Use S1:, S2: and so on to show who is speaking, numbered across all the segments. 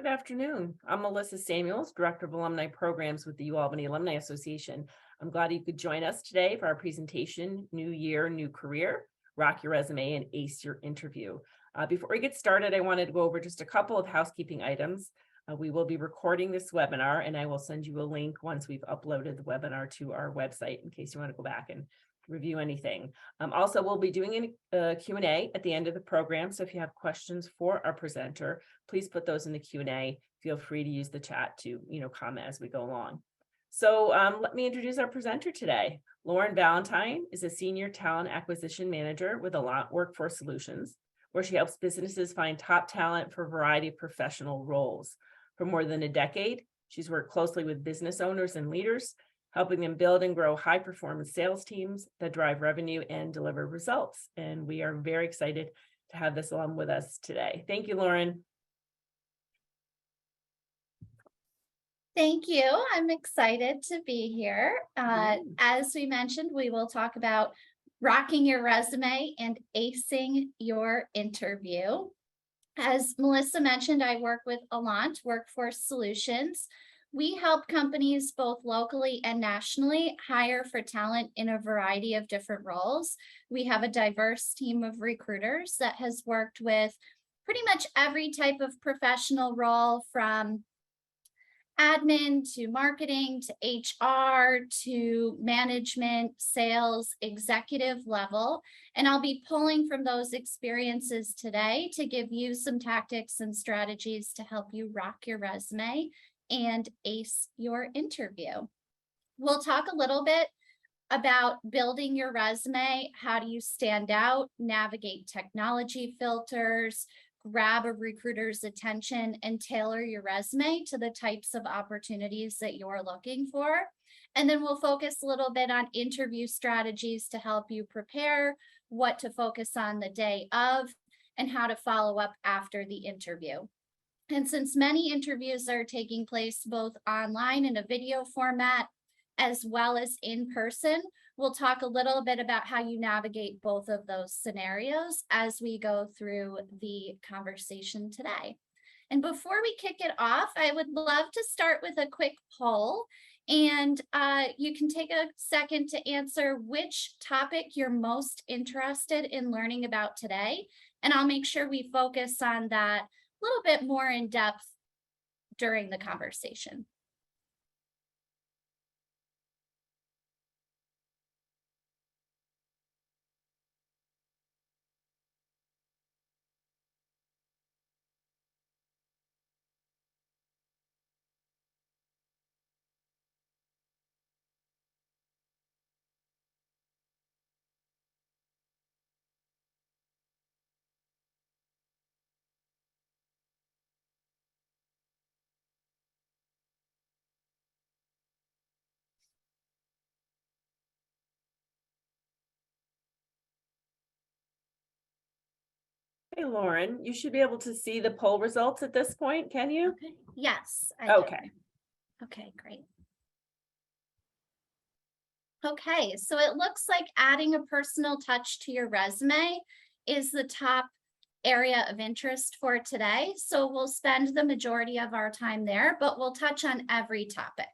S1: Good afternoon. I'm Melissa Samuels, Director of Alumni Programs with the UAlbany Alumni Association. I'm glad you could join us today for our presentation, New Year, New Career, Rock Your Resume and Ace Your Interview. Before we get started, I wanted to go over just a couple of housekeeping items. We will be recording this webinar, and I will send you a link once we've uploaded the webinar to our website in case you want to go back and review anything. Also, we'll be doing a Q&A at the end of the program. So if you have questions for our presenter, please put those in the Q&A. Feel free to use the chat to, comment as we go along. So let me introduce our presenter today. Lauren Valentine is a Senior Talent Acquisition Manager with Alumni Workforce Solutions, where she helps businesses find top talent for a variety of professional roles. For more than a decade, she's worked closely with business owners and leaders, helping them build and grow high-performance sales teams that drive revenue and deliver results. And we are very excited to have this alum with us today. Thank you, Lauren.
S2: Thank you. I'm excited to be here. As we mentioned, we will talk about rocking your resume and acing your interview. As Melissa mentioned, I work with Alumni Workforce Solutions. We help companies both locally and nationally hire for talent in a variety of different roles. We have a diverse team of recruiters that has worked with pretty much every type of professional role, from admin to marketing to HR to management, sales, executive level. And I'll be pulling from those experiences today to give you some tactics and strategies to help you rock your resume and ace your interview. We'll talk a little bit about building your resume. How do you stand out, navigate technology filters, grab a recruiter's attention, and tailor your resume to the types of opportunities that you're looking for. And then we'll focus a little bit on interview strategies to help you prepare, what to focus on the day of, and how to follow up after the interview. And since many interviews are taking place both online in a video format as well as in person, we'll talk a little bit about how you navigate both of those scenarios as we go through the conversation today. And before we kick it off, I would love to start with a quick poll. And you can take a second to answer which topic you're most interested in learning about today. And I'll make sure we focus on that a little bit more in depth during the conversation.
S1: Hey, Lauren, you should be able to see the poll results at this point, can you?
S2: Okay. Yes.
S1: Okay.
S2: Okay, great. Okay, so it looks like adding a personal touch to your resume is the top area of interest for today. So we'll spend the majority of our time there, but we'll touch on every topic.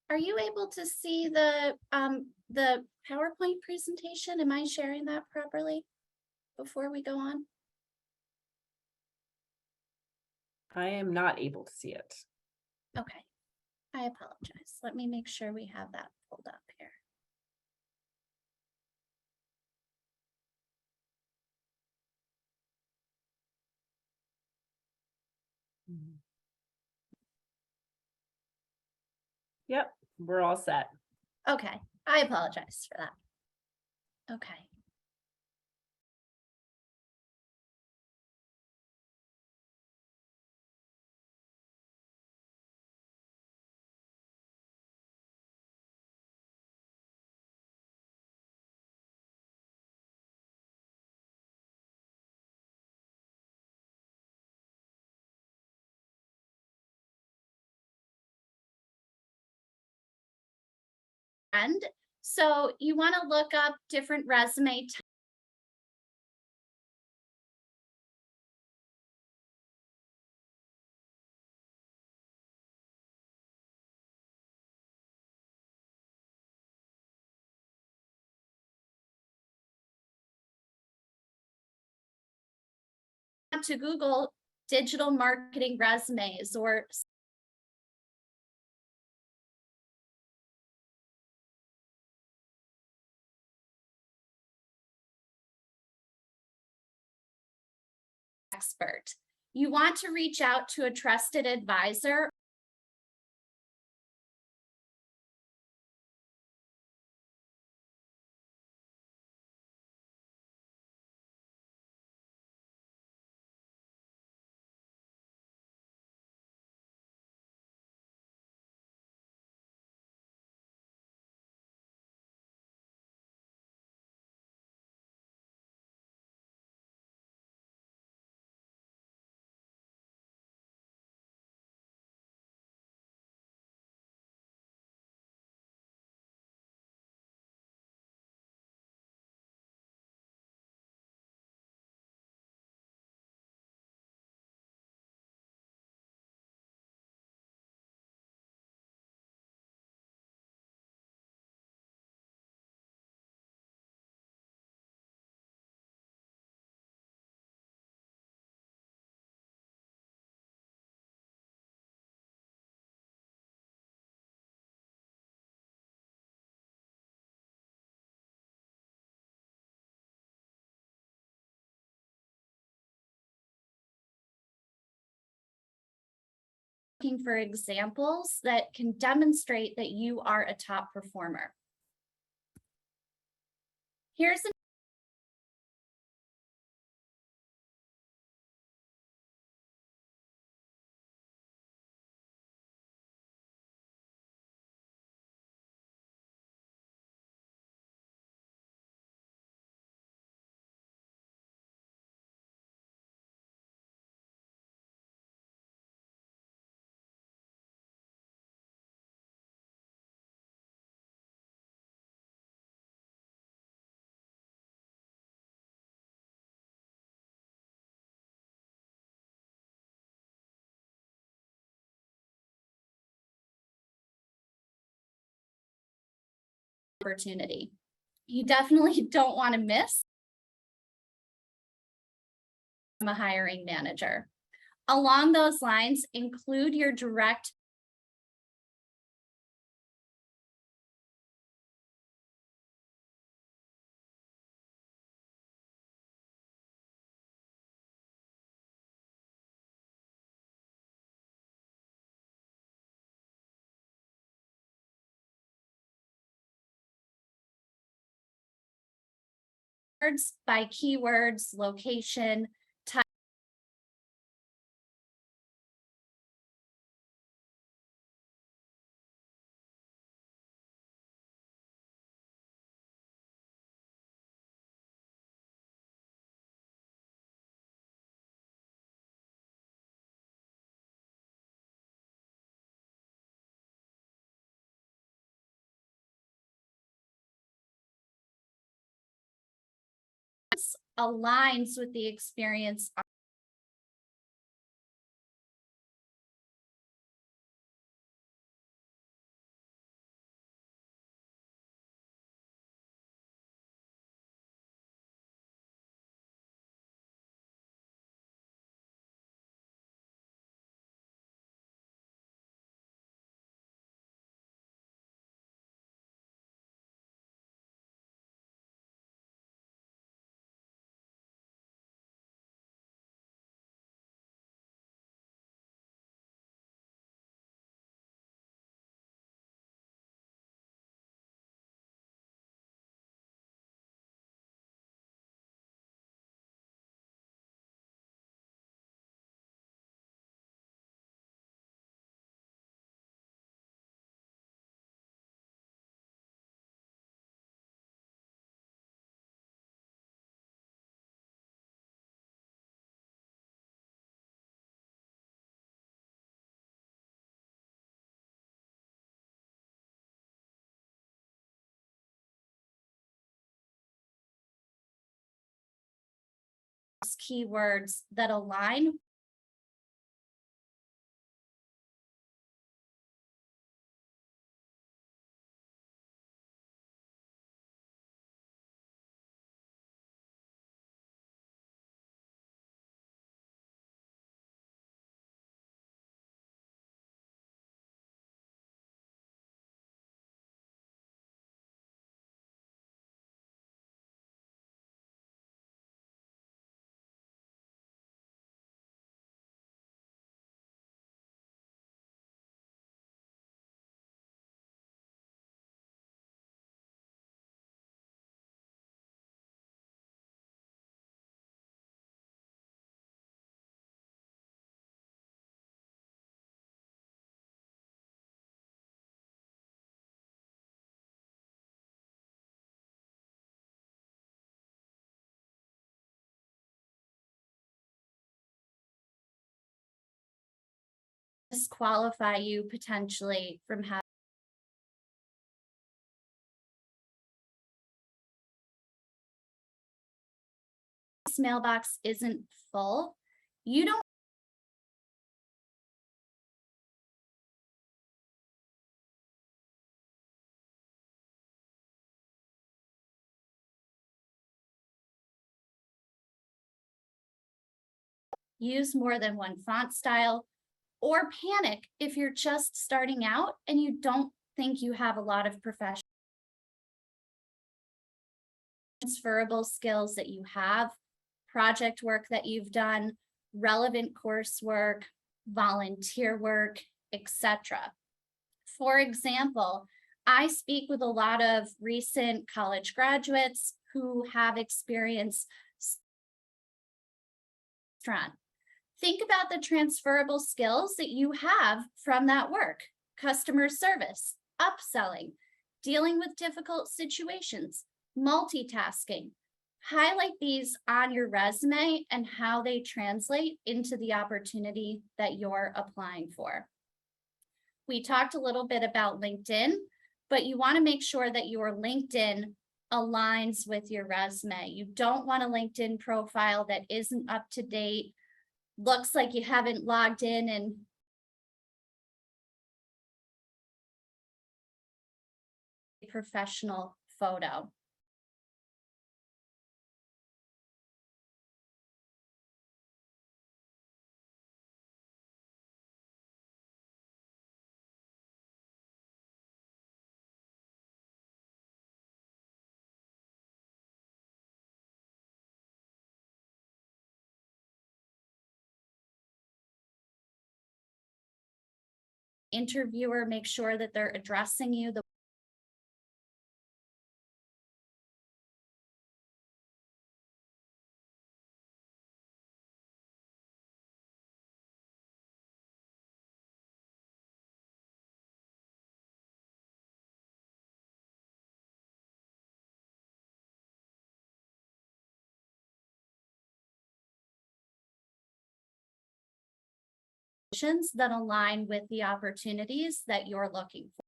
S2: Are you able to see the PowerPoint presentation? Am I sharing that properly before we go on?
S1: I am not able to see it.
S2: Okay, I apologize. Let me make sure we have that pulled up here.
S1: Yep, we're all set.
S2: Okay, I apologize for that. Okay. trend. So you want to look up different resume to Google digital marketing resumes or expert. You want to reach out to a trusted advisor looking for examples that can demonstrate that you are a top performer. Here's an opportunity you definitely don't want to miss from a hiring manager. Along those lines, include your direct words by keywords, location, aligns with the experience those keywords that align disqualify you potentially from having this mailbox isn't full. You don't use more than one font style, or panic if you're just starting out and you don't think you have a lot of professional transferable skills that you have, project work that you've done, relevant coursework, volunteer work, etc. For example, I speak with a lot of recent college graduates who have experience. Think about the transferable skills that you have from that work: customer service, upselling, dealing with difficult situations, multitasking. Highlight these on your resume and how they translate into the opportunity that you're applying for. We talked a little bit about LinkedIn, but you want to make sure that your LinkedIn aligns with your resume. You don't want a LinkedIn profile that isn't up to date, looks like you haven't logged in and professional photo. Interviewer, make sure that they're addressing you the positions that align with the opportunities that you're looking for.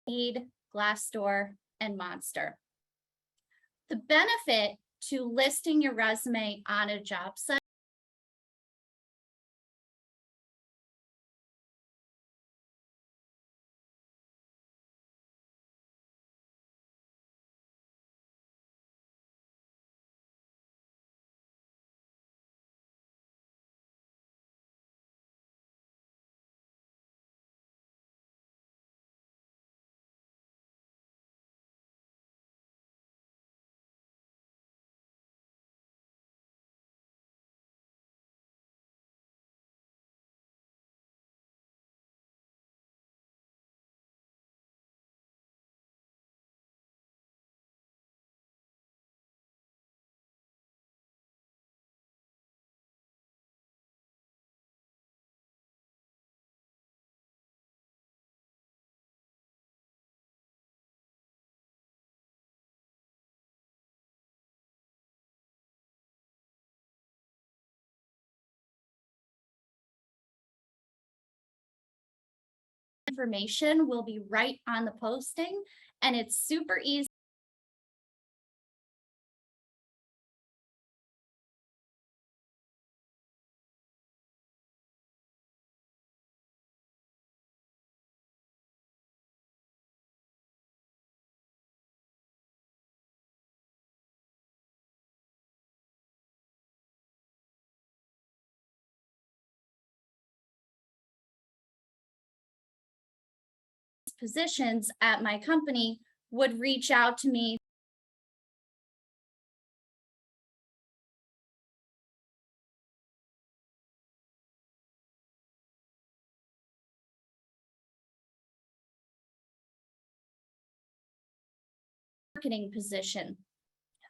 S2: Indeed, Glassdoor, and Monster. The benefit to listing your resume on a job site information will be right on the posting, and it's super easy positions at my company would reach out to me marketing position.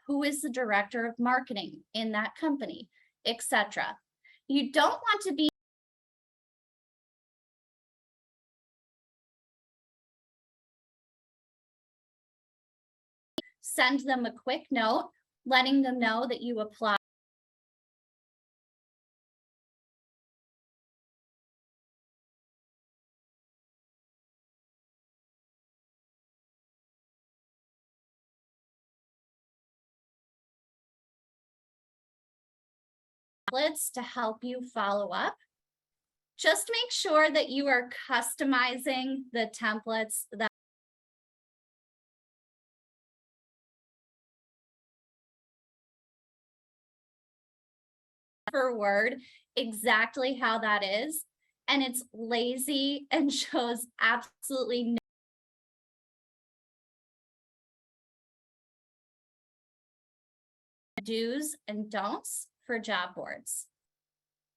S2: Who is the director of marketing in that company, etc. You don't want to be send them a quick note, letting them know that you apply to help you follow up. Just make sure that you are customizing the templates that per word exactly how that is, and it's lazy and shows absolutely no do's and don'ts for job boards.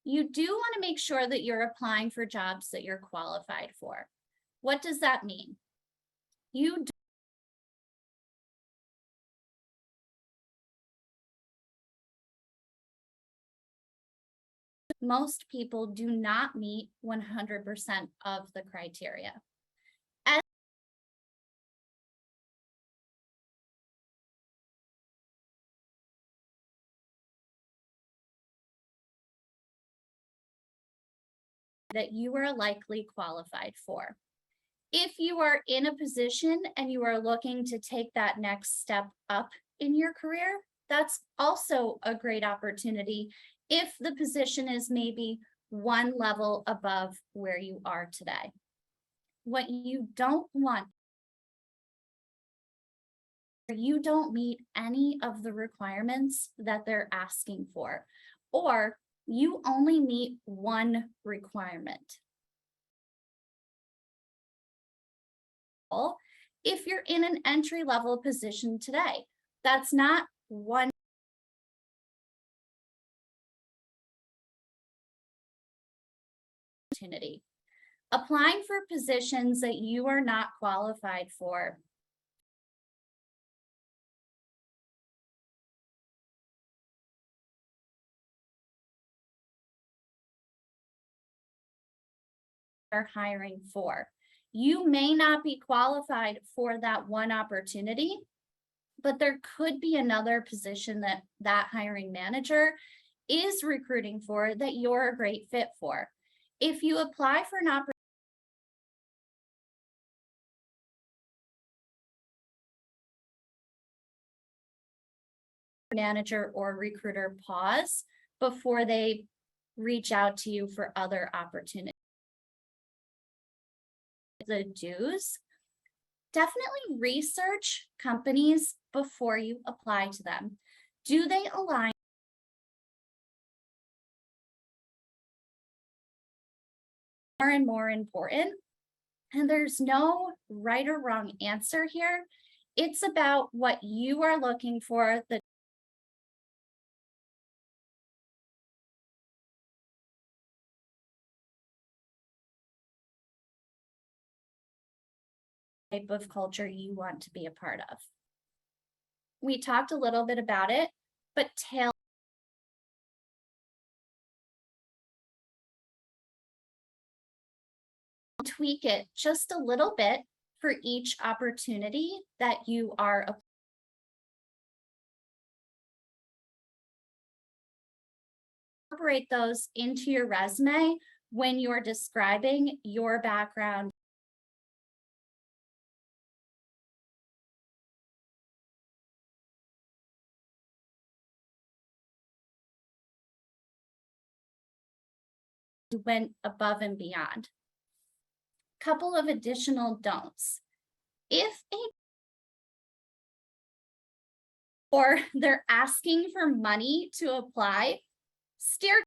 S2: You do want to make sure that you're applying for jobs that you're qualified for. What does that mean? Most people do not meet 100% of the criteria. That you are likely qualified for. If you are in a position and you are looking to take that next step up in your career, that's also a great opportunity if the position is maybe one level above where you are today. What you don't want, you don't meet any of the requirements that they're asking for, or you only meet one requirement. If you're in an entry-level position today, that's not one opportunity. Applying for positions that you are not qualified for are hiring for. You may not be qualified for that one opportunity, but there could be another position that hiring manager is recruiting for that you're a great fit for. If you apply for an opportunity, manager or recruiter pause before they reach out to you for other opportunities. The do's, definitely research companies before you apply to them. Do they align? More and more important, and there's no right or wrong answer here. It's about what you are looking for, the type of culture you want to be a part of. We talked a little bit about it, but tweak it just a little bit for each opportunity that you are incorporate those into your resume when you're describing your background. Went above and beyond. Couple of additional don'ts. If or they're asking for money to apply, steer